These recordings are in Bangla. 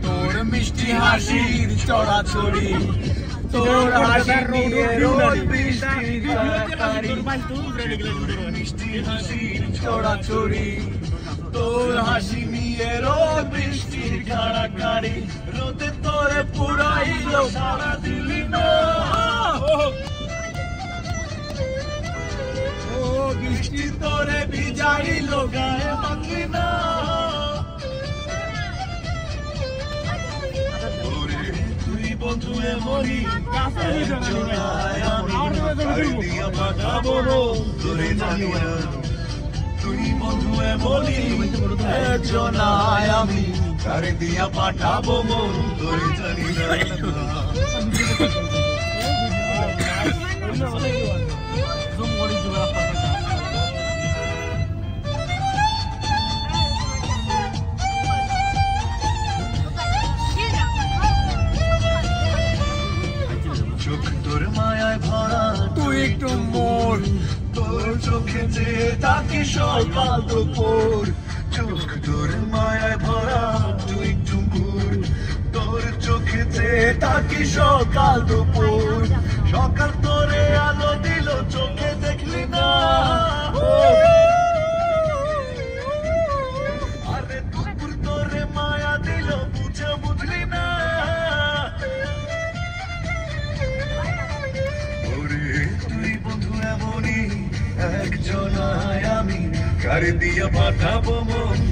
তোর মিষ্টি হাসির চড়াচড়ি, তোর হাসি নিয়ে রোদ বৃষ্টির কাড়াকাড়ি, মিষ্টি হাসির চড়াচড়ি, তোর হাসি নিয়ে রোদ বৃষ্টির কাড়াকাড়ি, রোদে তোরে পুরাইলো সারা দিলি না, ও বৃষ্টি তোরে ভিজাইলো গায়ে মাখলি না, বন্ধু এমনি দিয়া পাঠাবো তোরে জানি না, তুই বন্ধু এমনি একজনায় আমি কারে দিয়া পাঠাবো তোরে জানি না। চোখ তোর মায়ায় ভরা, তুই একটু মোর, তোর চোখে যে তাকে সকাল দুপুর, চোখ তোর মায়ায় ভরা, তুই একটু মোর, তোর চোখে যে তাকে সকাল দুপুর, সকাল তোরে আলো দিল চোখে দেখলি না, আরে দুপুর তোরে মায়া দিল বুঝে বুঝলি না, তুই বন্ধু এমনি একজনায় আমি কারে দিয়া পাঠাবো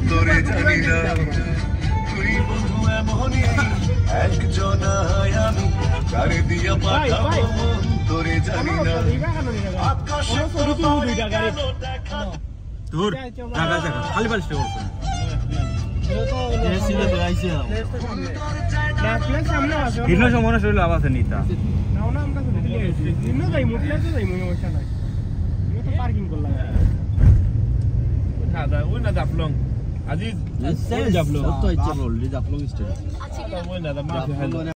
তোরে জানি না, তুই বন্ধু এমনি একজনায় আমি কারে দিয়া পাঠাবো তোরে জানি না, আকাশে তোর বাড়ি গেল দেখা, তোর দেখা দেখা খালি বালিশ করছ ভিন্ন সময় শরীর লাভ আছে নিতা পার্কিং করলাম ওই না জাফলং আজিজ জাফলং তো ইচ্ছা বললি জাফলং স্টেট